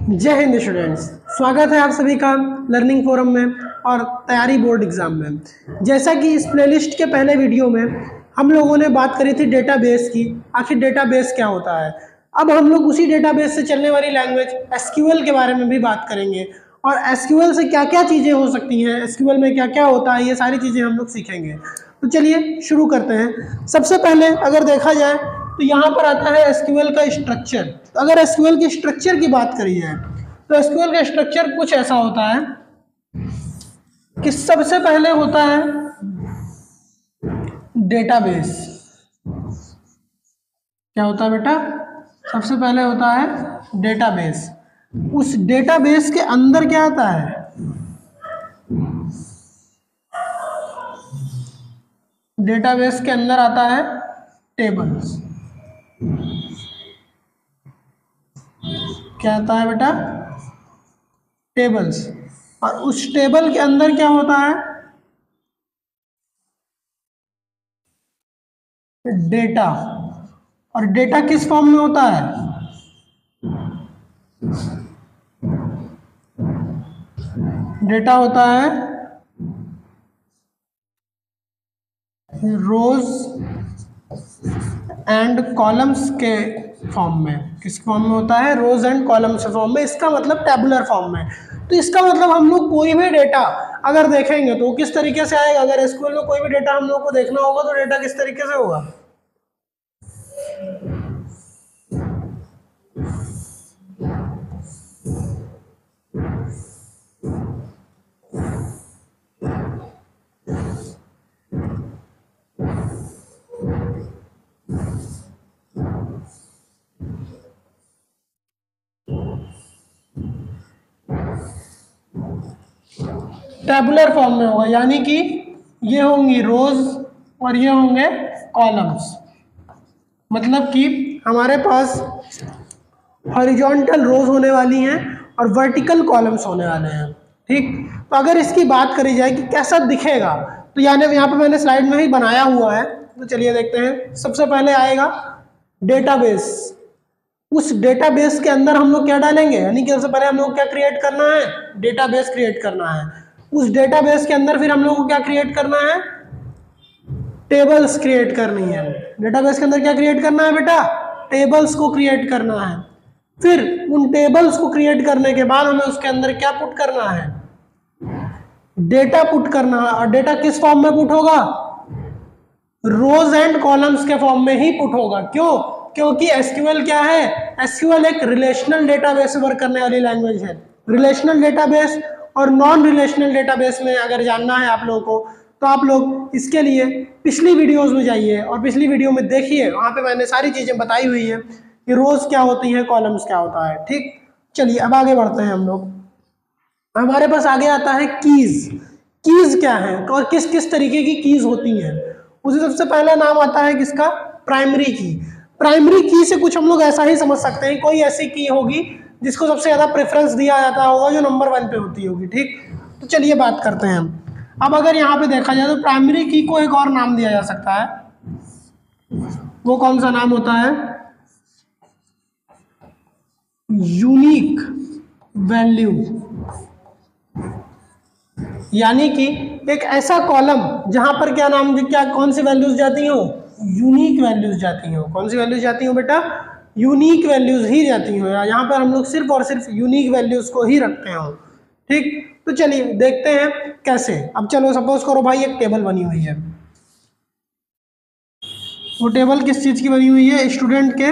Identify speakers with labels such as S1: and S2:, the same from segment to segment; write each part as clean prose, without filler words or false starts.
S1: जय हिंद स्टूडेंट्स, स्वागत है आप सभी का लर्निंग फोरम में और तैयारी बोर्ड एग्जाम में। जैसा कि इस प्लेलिस्ट के पहले वीडियो में हम लोगों ने बात करी थी डेटाबेस की, आखिर डेटाबेस क्या होता है। अब हम लोग उसी डेटाबेस से चलने वाली लैंग्वेज एसक्यूएल के बारे में भी बात करेंगे और एसक्यूएल से क्या क्या चीज़ें हो सकती हैं, एसक्यूएल में क्या क्या होता है, ये सारी चीज़ें हम लोग सीखेंगे। तो चलिए शुरू करते हैं। सबसे पहले अगर देखा जाए तो यहाँ पर आता है एसक्यूएल का स्ट्रक्चर। तो अगर एसक्यूएल के स्ट्रक्चर की बात करी जाए तो एसक्यूएल का स्ट्रक्चर कुछ ऐसा होता है कि सबसे पहले होता है डेटाबेस। क्या होता है बेटा? सबसे पहले होता है डेटाबेस। उस डेटाबेस के अंदर क्या आता है? डेटाबेस के अंदर आता है टेबल्स। क्या आता है बेटा? टेबल्स। और उस टेबल के अंदर क्या होता है? डेटा। और डेटा किस फॉर्म में होता है? डेटा होता है रोज एंड कॉलम्स के फॉर्म में। किस फॉर्म में होता है? रोज एंड कॉलम्स के फॉर्म में। इसका मतलब टेबुलर फॉर्म में। तो इसका मतलब हम लोग कोई भी डेटा अगर देखेंगे तो किस तरीके से आएगा? अगर एसक्यूएल में कोई भी डेटा हम लोग को देखना होगा तो डेटा किस तरीके से होगा? टेबुलर फॉर्म में होगा, यानी कि ये होंगी रोज और ये होंगे कॉलम्स। मतलब कि हमारे पास हॉरिजॉन्टल रोज होने वाली हैं और वर्टिकल कॉलम्स होने वाले हैं। ठीक, तो अगर इसकी बात करी जाए कि कैसा दिखेगा तो यानी यहाँ पे मैंने स्लाइड में ही बनाया हुआ है। तो चलिए देखते हैं। सबसे पहले आएगा डेटाबेस। उस डेटाबेस के अंदर हम लोग क्या डालेंगे? यानी कि सबसे पहले हम लोग क्या क्रिएट करना है? डेटाबेस क्रिएट करना है। उस डेटाबेस के अंदर फिर हम लोग को क्या क्रिएट करना है? टेबल्स क्रिएट करनी है। डेटाबेस के अंदर क्या क्रिएट करना है बेटा? टेबल्स को क्रिएट करना है। फिर उन टेबल्स को क्रिएट करने के बाद हमें उसके अंदर क्या पुट करना है? डेटा पुट करना है। और डेटा किस फॉर्म में पुट होगा? रोज एंड कॉलम्स के फॉर्म में ही पुट होगा। क्यों? क्योंकि एसक्यूएल क्या है? एसक्यूएल एक रिलेशनल डेटाबेस से वर्क करने वाली लैंग्वेज है। रिलेशनल डेटाबेस और नॉन रिलेशनल डेटाबेस में अगर जानना है आप लोगों को तो आप लोग इसके लिए पिछली वीडियोस में जाइए और पिछली वीडियो में देखिए, वहां पे मैंने सारी चीजें बताई हुई है कि रोज क्या होती है, कॉलम्स क्या होता है। ठीक, चलिए अब आगे बढ़ते हैं हम लोग। हमारे पास आगे आता है कीज। कीज क्या है और किस किस तरीके की कीज होती हैं? उसे सबसे पहला नाम आता है किसका? प्राइमरी की। प्राइमरी की से कुछ हम लोग ऐसा ही समझ सकते हैं, कोई ऐसी की होगी जिसको सबसे ज्यादा प्रेफरेंस दिया जाता होगा, जो नंबर 1 पे होती होगी। ठीक, तो चलिए बात करते हैं हम। अब अगर यहाँ पे देखा जाए तो प्राइमरी की को एक और नाम दिया जा सकता है। वो कौन सा नाम होता है? Unique value. यानी कि एक ऐसा कॉलम जहां पर क्या नाम, क्या कौन सी वैल्यूज जाती हो? यूनिक वैल्यूज जाती हो। कौन सी वैल्यूज जाती हो बेटा? यूनिक वैल्यूज ही जाती हो। यहाँ पर हम लोग सिर्फ और सिर्फ यूनिक वैल्यूज को ही रखते हो। ठीक, तो चलिए देखते हैं कैसे। अब चलो सपोज करो भाई एक टेबल बनी हुई है। वो टेबल किस चीज की बनी हुई है? स्टूडेंट के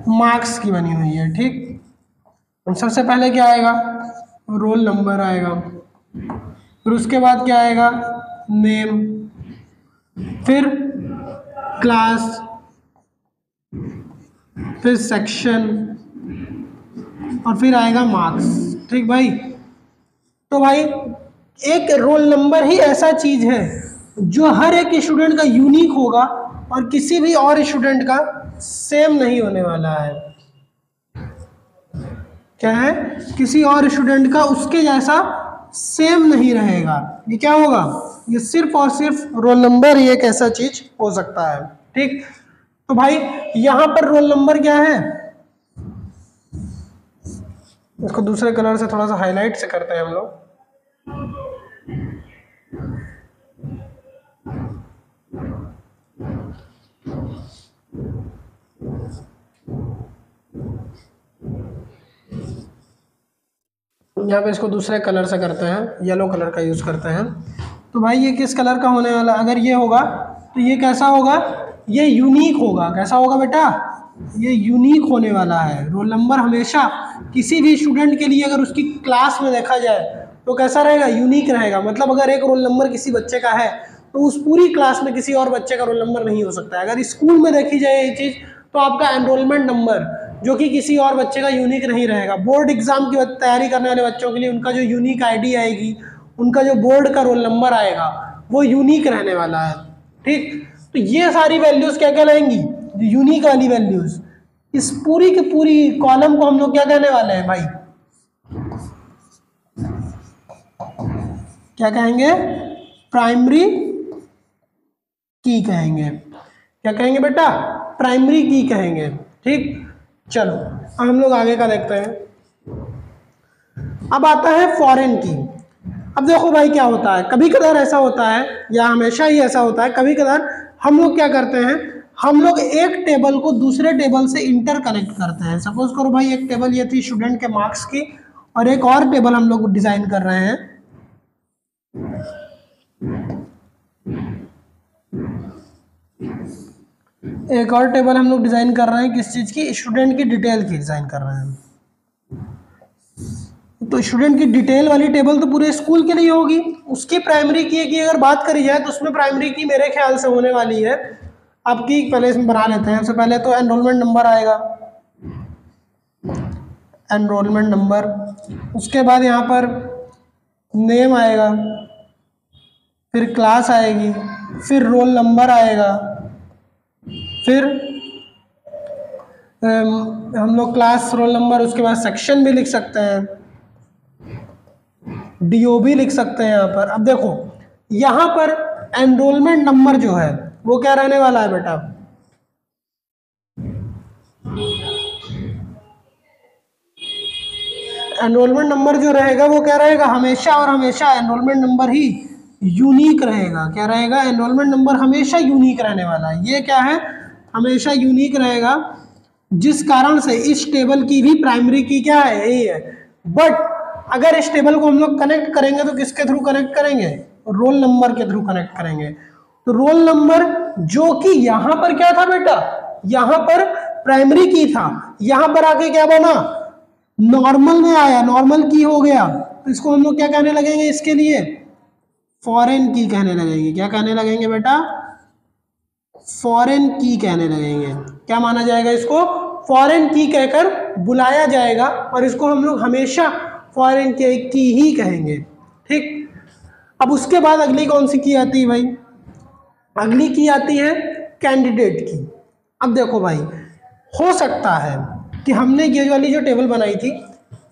S1: मार्क्स की बनी हुई है। ठीक, सबसे पहले क्या आएगा? रोल नंबर आएगा। फिर उसके बाद क्या आएगा? नेम। फिर क्लास। फिर सेक्शन और फिर आएगा मार्क्स। ठीक भाई, तो भाई एक रोल नंबर ही ऐसा चीज है जो हर एक स्टूडेंट का यूनिक होगा और किसी भी और स्टूडेंट का सेम नहीं होने वाला है। क्या है? किसी और स्टूडेंट का उसके जैसा सेम नहीं रहेगा। ये क्या होगा? ये सिर्फ और सिर्फ रोल नंबर ही एक ऐसा चीज हो सकता है। ठीक, तो भाई यहां पर रोल नंबर क्या है? इसको दूसरे कलर से थोड़ा सा हाईलाइट से करते हैं हम लोग। यहाँ पे इसको दूसरे कलर से करते हैं, येलो कलर का यूज़ करते हैं। तो भाई ये किस कलर का होने वाला, अगर ये होगा तो ये कैसा होगा, ये यूनिक होगा। कैसा होगा बेटा, ये यूनिक होने वाला है। रोल नंबर हमेशा किसी भी स्टूडेंट के लिए अगर उसकी क्लास में देखा जाए तो कैसा रहेगा, यूनिक रहेगा। मतलब अगर एक रोल नंबर किसी बच्चे का है तो उस पूरी क्लास में किसी और बच्चे का रोल नंबर नहीं हो सकता है। अगर स्कूल में देखी जाए ये चीज़ तो आपका एनरोलमेंट नंबर जो कि किसी और बच्चे का यूनिक नहीं रहेगा। बोर्ड एग्जाम की तैयारी करने वाले बच्चों के लिए उनका जो यूनिक आईडी आएगी, उनका जो बोर्ड का रोल नंबर आएगा वो यूनिक रहने वाला है। ठीक, तो ये सारी वैल्यूज़ क्या कहलाएंगी, यूनिक वाली वैल्यूज़। इस पूरी की पूरी कॉलम को हम लोग क्या कहने वाले हैं भाई, क्या कहेंगे, प्राइमरी की कहेंगे। क्या कहेंगे बेटा, प्राइमरी की कहेंगे। ठीक, चलो अब हम लोग आगे का देखते हैं। अब आता है फॉरेन की। अब देखो भाई क्या होता है, कभी कभार ऐसा होता है या हमेशा ही ऐसा होता है, कभी कभार हम लोग क्या करते हैं, हम लोग एक टेबल को दूसरे टेबल से इंटर कनेक्ट करते हैं। सपोज करो भाई एक टेबल ये थी स्टूडेंट के मार्क्स की और एक और टेबल हम लोग डिजाइन कर रहे हैं। एक और टेबल हम लोग डिजाइन कर रहे हैं किस चीज की, स्टूडेंट की डिटेल की डिजाइन कर रहे हैं। तो स्टूडेंट की डिटेल वाली टेबल तो पूरे स्कूल के लिए होगी। उसकी प्राइमरी की अगर बात करी जाए तो उसमें प्राइमरी की मेरे ख्याल से होने वाली है आपकी, पहले इसमें बना लेते हैं। सबसे पहले तो एनरोलमेंट नंबर आएगा, एनरोलमेंट नंबर। उसके बाद यहाँ पर नेम आएगा, फिर क्लास आएगी, फिर रोल नंबर आएगा, फिर हम लोग क्लास, रोल नंबर, उसके बाद सेक्शन भी लिख सकते हैं, डीओ भी लिख सकते हैं यहाँ पर। अब देखो यहाँ पर एनरोलमेंट नंबर जो है वो क्या रहने वाला है बेटा, एनरोलमेंट नंबर जो रहेगा वो क्या रहेगा, हमेशा और हमेशा एनरोलमेंट नंबर ही यूनिक रहेगा। क्या रहेगा, एनरोलमेंट नंबर हमेशा यूनिक रहने वाला है। ये क्या है, हमेशा यूनिक रहेगा, जिस कारण से इस टेबल की भी प्राइमरी की क्या है, यही है। बट अगर इस टेबल को हम लोग कनेक्ट करेंगे तो किसके थ्रू कनेक्ट करेंगे, रोल नंबर के थ्रू कनेक्ट करेंगे। तो रोल नंबर जो कि यहाँ पर क्या था बेटा, यहाँ पर प्राइमरी की था, यहाँ पर आके क्या बना, नॉर्मल में आया, नॉर्मल की हो गया। तो इसको हम लोग क्या कहने लगेंगे, इसके लिए फॉरेन की कहने लगेंगे। क्या कहने लगेंगे बेटा, फॉरेन की कहने लगेंगे। क्या माना जाएगा, इसको फॉरेन की कहकर बुलाया जाएगा और इसको हम लोग हमेशा फॉरेन की ही कहेंगे। ठीक, अब उसके बाद अगली कौन सी की आती है भाई, अगली की आती है कैंडिडेट की। अब देखो भाई, हो सकता है कि हमने ये वाली जो टेबल बनाई थी,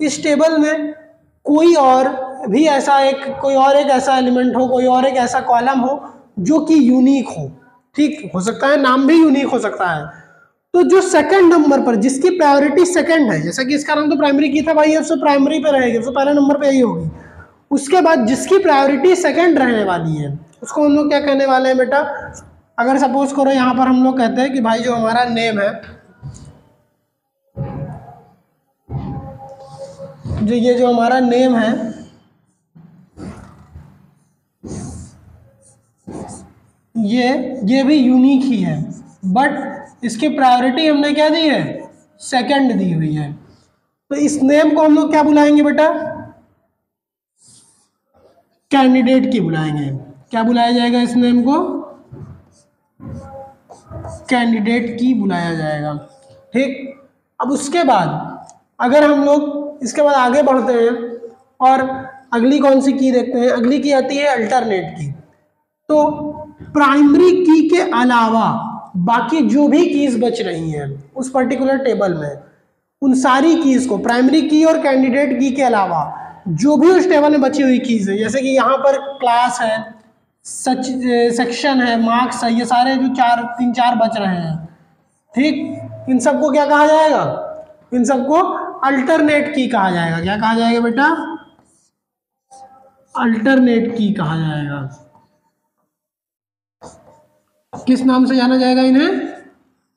S1: इस टेबल में कोई और भी ऐसा एक, कोई और एक ऐसा एलिमेंट हो, कोई और एक ऐसा कॉलम हो जो कि यूनिक हो। ठीक, हो सकता है नाम भी यूनिक हो सकता है। तो जो सेकंड नंबर पर, जिसकी प्रायोरिटी सेकंड है, जैसा कि इसका नाम तो प्राइमरी की था भाई, अब से प्राइमरी पे रहेगी, तो पहले नंबर पे यही होगी। उसके बाद जिसकी प्रायोरिटी सेकंड रहने वाली है उसको हम लोग क्या कहने वाले हैं बेटा, अगर सपोज करो यहाँ पर हम लोग कहते हैं कि भाई जो हमारा नेम है, जो ये जो हमारा नेम है, ये भी यूनिक ही है, बट इसकी प्रायोरिटी हमने क्या दी है, सेकंड दी हुई है। तो इस नेम को हम लोग क्या बुलाएंगे बेटा, कैंडिडेट की बुलाएंगे। क्या बुलाया जाएगा, इस नेम को कैंडिडेट की बुलाया जाएगा। ठीक, अब उसके बाद अगर हम लोग इसके बाद आगे बढ़ते हैं और अगली कौन सी की देखते हैं, अगली की आती है अल्टरनेट की। तो प्राइमरी की के अलावा बाकी जो भी कीज बच रही हैं उस पर्टिकुलर टेबल में, उन सारी कीज को, प्राइमरी की और कैंडिडेट की के अलावा जो भी उस टेबल में बची हुई कीज है, जैसे कि यहाँ पर क्लास है, सेक्शन है, मार्क्स है, ये सारे जो तीन चार बच रहे हैं, ठीक, इन सबको क्या कहा जाएगा, इन सबको अल्टरनेट की कहा जाएगा। क्या कहा जाएगा बेटा? अल्टरनेट की कहा जाएगा। किस नाम से जाना जाएगा इन्हें?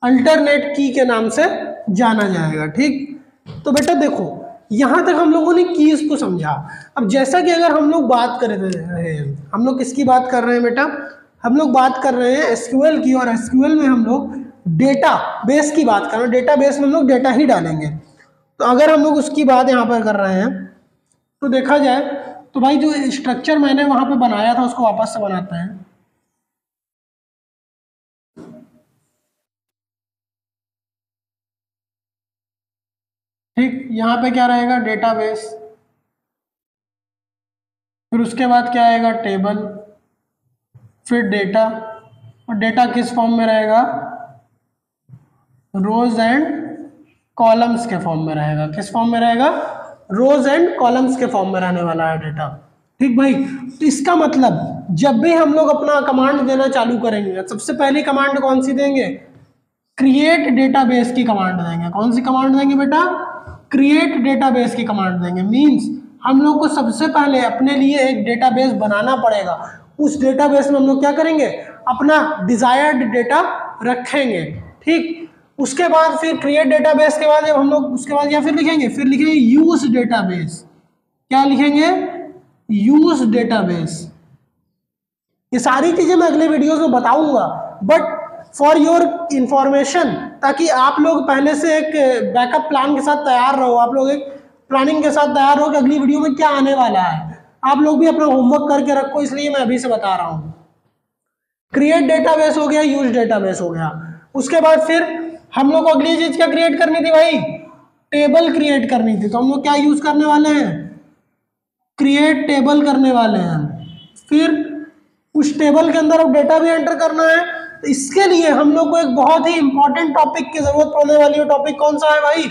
S1: अल्टरनेट की के नाम से जाना जाएगा। ठीक, तो बेटा देखो यहां तक हम लोगों ने कीज को समझा। अब जैसा कि अगर हम लोग बात कर रहे हैं, हम लोग किसकी बात कर रहे हैं बेटा? हम लोग बात कर रहे हैं एसक्यूएल की, और एसक्यूएल में हम लोग डेटा बेस की बात कर रहे हैं। डेटा बेस में हम लोग डेटा ही डालेंगे। तो अगर हम लोग उसकी बात यहाँ पर कर रहे हैं तो देखा जाए तो भाई जो स्ट्रक्चर मैंने वहां पे बनाया था उसको वापस से बनाते हैं। ठीक, यहाँ पे क्या रहेगा? डेटाबेस। फिर उसके बाद क्या आएगा? टेबल। फिर डेटा, और डेटा किस फॉर्म में रहेगा? रोज एंड कॉलम्स के फॉर्म में रहेगा। किस फॉर्म में रहेगा? रोज एंड कॉलम्स के फॉर्म में रहने वाला है डेटा। ठीक भाई, तो इसका मतलब जब भी हम लोग अपना कमांड देना चालू करेंगे, सबसे पहली कमांड कौन सी देंगे? क्रिएट डेटाबेस की कमांड देंगे। कौन सी कमांड देंगे बेटा? क्रिएट डेटाबेस की कमांड देंगे। मींस हम लोग को सबसे पहले अपने लिए एक डेटाबेस बनाना पड़ेगा। उस डेटाबेस में हम लोग क्या करेंगे? अपना डिजायर्ड डेटा रखेंगे। ठीक, उसके बाद फिर क्रिएट डेटाबेस के बाद जब हम लोग उसके बाद या फिर लिखेंगे यूज डेटाबेस। क्या लिखेंगे? Use database. ये सारी चीजें मैं अगले वीडियोस में बताऊंगा, बट फॉर योर इंफॉर्मेशन, ताकि आप लोग पहले से एक बैकअप प्लान के साथ तैयार रहो, आप लोग एक प्लानिंग के साथ तैयार रहो कि अगली वीडियो में क्या आने वाला है। आप लोग भी अपना होमवर्क करके रखो, इसलिए मैं अभी से बता रहा हूँ। क्रिएट डेटाबेस हो गया, यूज डेटाबेस हो गया। उसके बाद फिर हम लोग को अगली चीज क्या क्रिएट करनी थी भाई? टेबल क्रिएट करनी थी। तो हम लोग क्या यूज करने वाले हैं? क्रिएट टेबल करने वाले हैं। फिर उस टेबल के अंदर अब डेटा भी एंटर करना है। तो इसके लिए हम लोग को एक बहुत ही इंपॉर्टेंट टॉपिक की जरूरत पड़ने वाली है। टॉपिक कौन सा है भाई?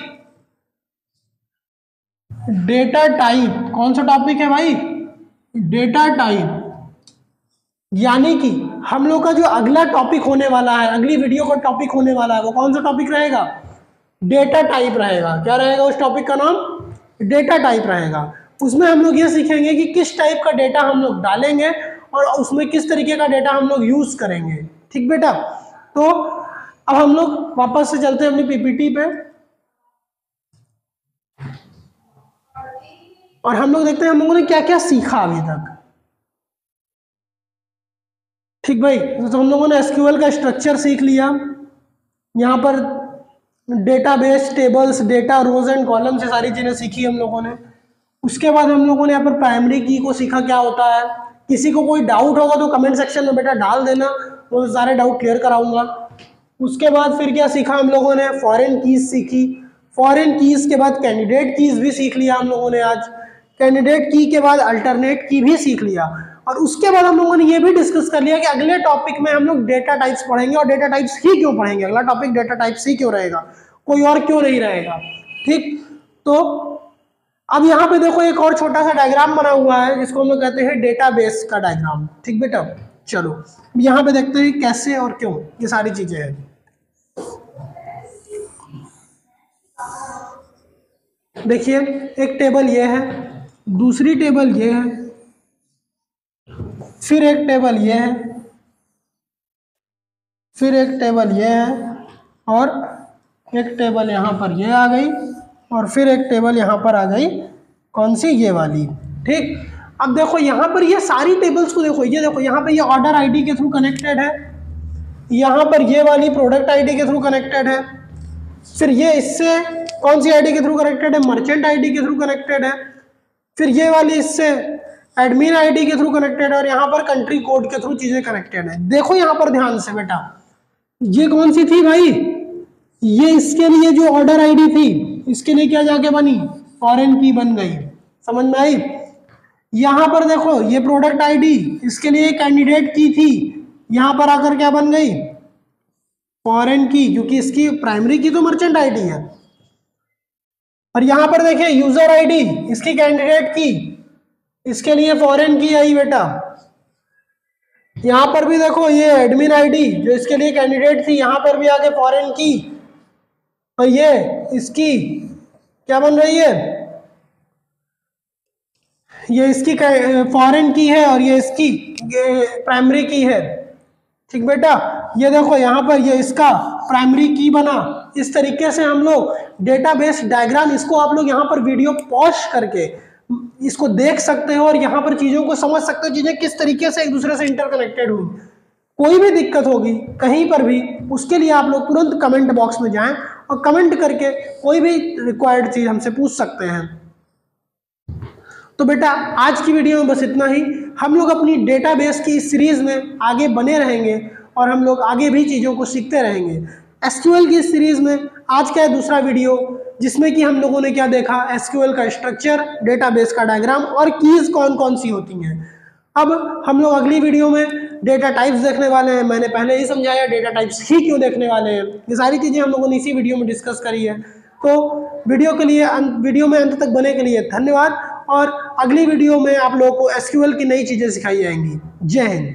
S1: Data type. कौन सा टॉपिक है भाई? Data type. यानी कि हम लोग का जो अगला टॉपिक होने वाला है, अगली वीडियो का टॉपिक होने वाला है, वो कौन सा टॉपिक रहेगा? डेटा टाइप रहेगा। क्या रहेगा उस टॉपिक का नाम? डेटा टाइप रहेगा। उसमें हम लोग ये सीखेंगे कि किस टाइप का डेटा हम लोग डालेंगे और उसमें किस तरीके का डेटा हम लोग यूज करेंगे। ठीक बेटा, तो अब हम लोग वापस से चलते हैं अपनी पीपीटी पे, और हम लोग देखते हैं हम लोगों ने क्या क्या सीखा अभी तक। ठीक भाई, तो हम लोगों ने एसक्यूएल का स्ट्रक्चर सीख लिया, यहाँ पर database, tables, data, rows and column से सारी चीजें सीखी हम लोगों ने। उसके बाद हम लोगों ने यहाँ पर प्राइमरी की को सीखा क्या होता है। किसी को कोई डाउट होगा तो कमेंट सेक्शन में बेटा डाल देना, वो सारे डाउट क्लियर कराऊंगा। उसके बाद फिर क्या सीखा हम लोगों ने? फॉरेन कीज सीखी। फॉरेन कीज के बाद कैंडिडेट कीज भी सीख लिया हम लोगों ने आज। कैंडिडेट की के बाद अल्टरनेट की भी सीख लिया। और उसके बाद हम लोगों ने ये भी डिस्कस कर लिया कि अगले टॉपिक में हम लोग डेटा टाइप्स पढ़ेंगे। और डेटा टाइप्स ही क्यों पढ़ेंगे? अगला टॉपिक डेटा टाइप्स ही क्यों रहेगा, कोई और क्यों नहीं रहेगा। ठीक, तो अब यहाँ पे देखो एक और छोटा सा डायग्राम बना हुआ है जिसको हम लोग कहते हैं डेटाबेस का डायग्राम। ठीक बेटा, चलो यहाँ पे देखते हैं कैसे और क्यों ये सारी चीजें हैं। देखिए एक टेबल ये है, दूसरी टेबल ये है, फिर एक टेबल ये है, फिर एक टेबल ये है, और एक टेबल यहाँ पर ये आ गई, और फिर एक टेबल यहाँ पर आ गई। कौन सी? ये वाली। ठीक, अब देखो यहाँ पर ये सारी टेबल्स को देखो, ये देखो यहाँ पे ये ऑर्डर आईडी के थ्रू कनेक्टेड है, यहाँ पर ये वाली प्रोडक्ट आईडी के थ्रू कनेक्टेड है, फिर ये इससे कौन सी आईडी के थ्रू कनेक्टेड है? मर्चेंट आईडी के थ्रू कनेक्टेड है, फिर ये वाली इससे एडमिन आईडी के थ्रू कनेक्टेड है, और यहाँ पर कंट्री कोड के थ्रू चीजें कनेक्टेड है। देखो यहाँ पर ध्यान से बेटा, ये कौन सी थी भाई? ये इसके लिए जो ऑर्डर आईडी थी, इसके लिए क्या जाके बनी? फॉरेन की बन गई। समझ में आई? यहां पर देखो ये प्रोडक्ट आईडी, इसके लिए कैंडिडेट की थी, यहां पर आकर क्या बन गई? फॉरेन की, क्योंकि इसकी प्राइमरी की तो मर्चेंट आईडी है। और यहां पर देखिए यूजर आईडी, इसकी कैंडिडेट की, इसके लिए फॉरेन की आई बेटा। यहां पर भी देखो ये एडमिन आईडी जो इसके लिए कैंडिडेट थी, यहां पर भी आगे फॉरेन की, और ये इसकी क्या बन रही है, ये इसकी फॉरेन की है और ये इसकी प्राइमरी की है। ठीक बेटा, ये देखो यहाँ पर ये इसका प्राइमरी की बना। इस तरीके से हम लोग डेटाबेस डायग्राम, इसको आप लोग यहाँ पर वीडियो पॉज करके इसको देख सकते हो और यहाँ पर चीज़ों को समझ सकते हो, चीज़ें किस तरीके से एक दूसरे से इंटरकनेक्टेड हुई। कोई भी दिक्कत होगी कहीं पर भी, उसके लिए आप लोग तुरंत कमेंट बॉक्स में जाएं और कमेंट करके कोई भी रिक्वायर्ड चीज़ हमसे पूछ सकते हैं। तो बेटा आज की वीडियो में बस इतना ही। हम लोग अपनी डेटाबेस की सीरीज में आगे बने रहेंगे और हम लोग आगे भी चीज़ों को सीखते रहेंगे। एसक्यूएल की सीरीज में आज का है दूसरा वीडियो, जिसमें कि हम लोगों ने क्या देखा, एसक्यूएल का स्ट्रक्चर, डेटाबेस का डायग्राम और कीज कौन कौन सी होती हैं। अब हम लोग अगली वीडियो में डेटा टाइप्स देखने वाले हैं। मैंने पहले ही समझाया डेटा टाइप्स ही क्यों देखने वाले हैं, ये सारी चीज़ें हम लोगों ने इसी वीडियो में डिस्कस करी है। तो वीडियो में अंत तक बने के लिए धन्यवाद, और अगली वीडियो में आप लोगों को एसक्यूएल की नई चीज़ें सिखाई जाएंगी। जय हिंद।